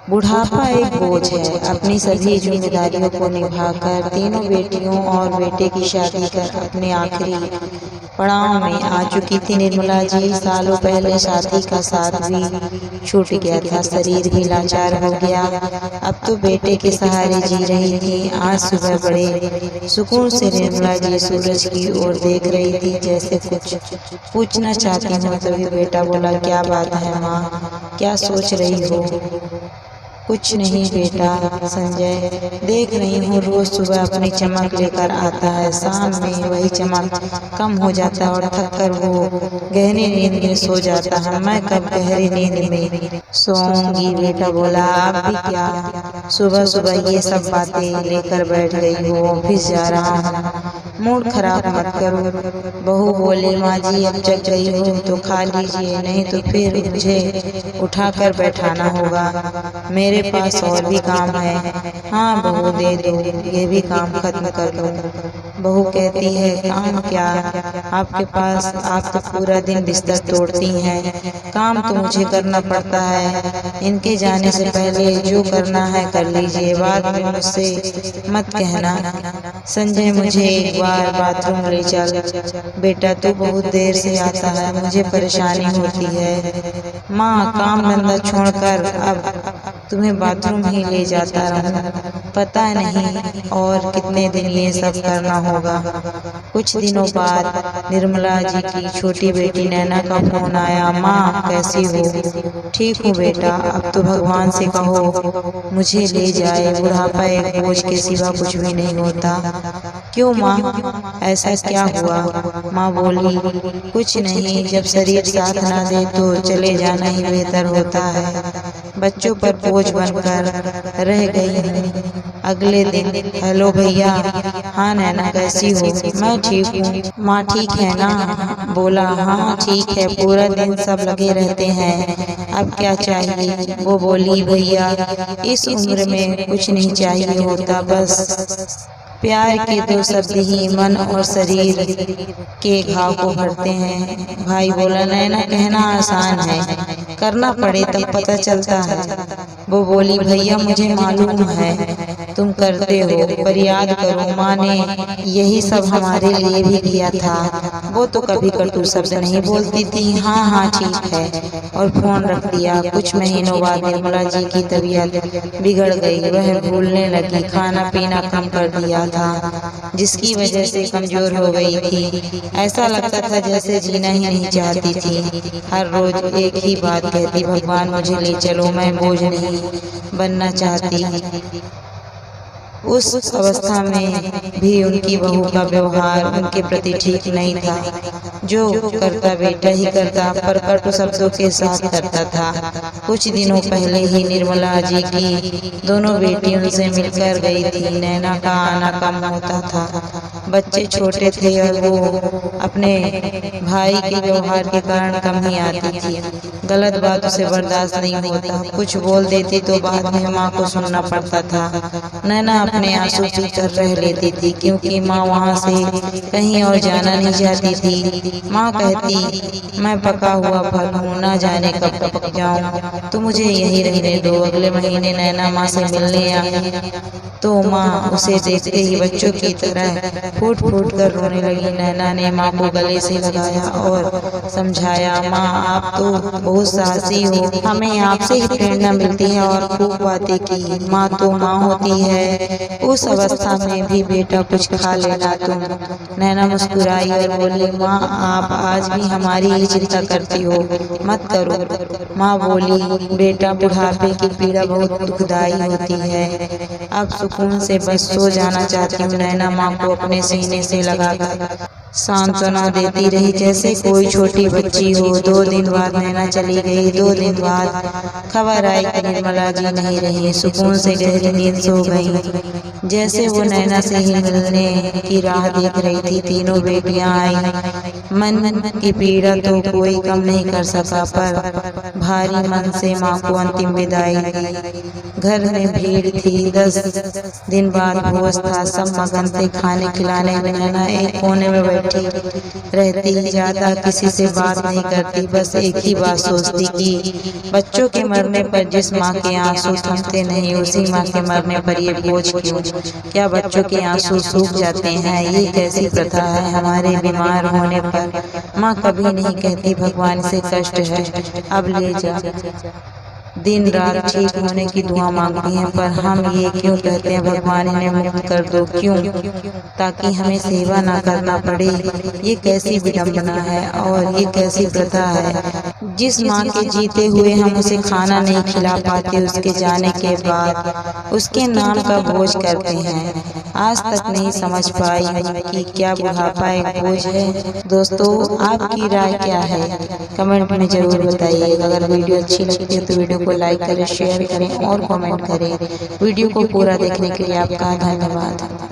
बुढ़ापा एक बोझ है। अपनी सभी जिम्मेदारियों को निभाकर तीनों बेटियों और बेटे की शादी कर अपने आखिरी पड़ाव में आ चुकी थी निर्मला जी। सालों पहले शादी का साथ भी छूट गया था, शरीर भी लाचार हो गया। अब तो बेटे के सहारे जी रही थी। आज सुबह बड़े सुकून से निर्मला जी सूरज की ओर देख रही थी, जैसे कुछ पूछना चाहती हूँ। तभी बेटा बोला, क्या बात है माँ, क्या सोच रही हो? कुछ नहीं बेटा, संजय देख रही हूँ रोज सुबह अपनी चमक लेकर आता है, शाम में वही चमक कम हो जाता है और थक कर वो गहरी नींद में सो जाता है। मैं कब गहरी नींद में सोऊंगी? बेटा बोला, आप भी क्या सुबह सुबह ये सब बातें लेकर बैठ गई हो? ऑफिस जा रहा हूँ, मूड खराब मत करो। बहू बोली, माँ जी अब जग गई हो तो खा लीजिए, नहीं तो फिर मुझे उठाकर बैठाना होगा, मेरे पास और भी काम है। हाँ बहू दे दो, ये भी काम खत्म कर दो। बहू कहती है, काम क्या आपके पास, आप तो पूरा दिन बिस्तर तोड़ती हैं, काम तो मुझे करना पड़ता है। इनके जाने से पहले जो करना है कर लीजिए, बाद में मुझसे मत कहना। संजय मुझे एक बार बाथरूम ले चल। बेटा तू बहुत देर से आता है, मुझे परेशानी होती है। माँ काम धंधा छोड़कर अब तुम्हें बाथरूम ही ले जाता रहूं, पता नहीं और कितने दिन ये सब करना होगा। कुछ दिनों बाद निर्मला जी की छोटी बेटी नैना का फोन आया। माँ कैसी हो? ठीक हूँ बेटा, अब तो भगवान से कहो मुझे ले जाए, बुढ़ापा एक बोझ के सिवा कुछ भी नहीं होता। क्यों माँ, ऐसा क्या हुआ? माँ बोली, कुछ नहीं, जब शरीर साथ ना दे तो चले जाना ही बेहतर होता है। बच्चों पर बोझ बनकर रह गई हूँ। अगले दिन, हेलो भैया, हाँ नैना कैसी हो? मैं ठीक हूँ। माँ ठीक है ना? बोला, हाँ ठीक है, पूरा दिन सब लगे रहते हैं, अब क्या चाहिए? वो बोली, भैया इस उम्र में कुछ नहीं चाहिए होता, बस प्यार के दो शब्द ही मन और शरीर के घाव को भरते हैं। भाई बोला, नैना कहना आसान है, करना पड़े तब पता चलता है। वो बोली, भैया मुझे मालूम है तुम करते हो, पर याद करो माँ ने यही सब हमारे लिए भी किया था। वो तो कभी कटु शब्द नहीं बोलती थी। हाँ हाँ ठीक है, और फोन रख दिया। कुछ महीनों बाद निर्मला जी की तबीयत बिगड़ गई, वह भूलने लगी, खाना पीना कम कर दिया था, जिसकी वजह से कमजोर हो गई थी। ऐसा लगता था जैसे जीना ही नहीं चाहती थी। हर रोज एक ही बात कहती, भगवान मुझे ले चलो, मैं बोझ नहीं बनना चाहती। उस अवस्था में भी उनकी बहू का व्यवहार उनके प्रति ठीक नहीं था। जो करता बेटा ही करता, पर कटु शब्दों के साथ करता था। कुछ दिनों पहले ही निर्मला जी की दोनों बेटी उनसे मिलकर गई थी। नैना का आना कम होता था, बच्चे छोटे थे और वो अपने भाई के व्यवहार के कारण कम ही आती थी। गलत बात उसे बर्दाश्त नहीं होता, कुछ बोल देती तो बाद में माँ को सुनना पड़ता था। नैना अपने आंसू पीकर रह लेती थी, क्योंकि माँ वहाँ से कहीं और जाना नहीं चाहती थी। माँ कहती, मैं पका हुआ फल हूँ, ना जाने कब पक जाऊँ, तो मुझे यही रहने दो। अगले महीने नैना माँ से मिलने आई तो माँ उसे देखते ही बच्चों की तरह फूट फूट कर रोने लगी। नैना ने माँ को गले से लगाया और समझाया, माँ आप तो बहुत साहसी हो, हमें आपसे ही प्रेरणा मिलती है, और खूब बातें की। माँ तो माँ होती है, उस अवस्था में भी बेटा कुछ खा लेना तुम। नैना मुस्कुराई और बोली, माँ आप आज भी हमारी ही चिंता करती हो, मत करो। माँ बोली, बेटा बुढ़ापे की पीड़ा बहुत दुखदाई होती है, अब सुकून से बस सो जाना चाहती हूँ। नैना माँ को अपने सीने से लगाकर सांत्वना देती रही, जैसे कोई छोटी बच्ची हो। 2 दिन बाद नैना चली गई। 2 दिन बाद खबर आई कि निर्मला जी नहीं रही। सुकून से गहरी नींद सो गई, जैसे वो नैना से ही मिलने की राह देख रही थी। तीनों बेटियां आई। मन की पीड़ा तो कोई कम नहीं कर सका, पर भारी मन से माँ को अंतिम विदाई दी। घर में भीड़ थी। 10 दिन बाद भोज था, सब मगन थे खाने खिलाने में। नैना एक कोने में बैठी रहती, ज्यादा किसी से बात नहीं करती, बस एक ही बात सोचती सोचती कि बच्चों के मरने पर जिस माँ के आंसू थमते नहीं, उसी माँ के मरने पर ये बोझ क्यों? क्या बच्चों के आंसू सूख जाते हैं? ये कैसी प्रथा है? हमारे बीमार होने पर माँ कभी नहीं कहती भगवान से कष्ट है, अब ले जा। दिन रात ठीक होने की दुआ मांगती हैं, पर हम ये क्यों कहते हैं भगवान इन्हें मुक्त कर दो? क्यों? ताकि हमें सेवा ना करना पड़े। ये कैसी विडंबना है और ये कैसी प्रथा है? जिस माँ के जीते हुए हम उसे खाना नहीं खिला पाते, उसके जाने के बाद उसके नाम का बोझ करते हैं। आज तक नहीं समझ पाई हूँ कि क्या बुढ़ापा एक बोझ है। दोस्तों, आपकी राय क्या है? कमेंट में जरूर बताइएगा। अगर वीडियो अच्छी लगती है तो वीडियो को लाइक करें, शेयर करें और कमेंट करें। वीडियो को पूरा देखने के लिए आपका धन्यवाद।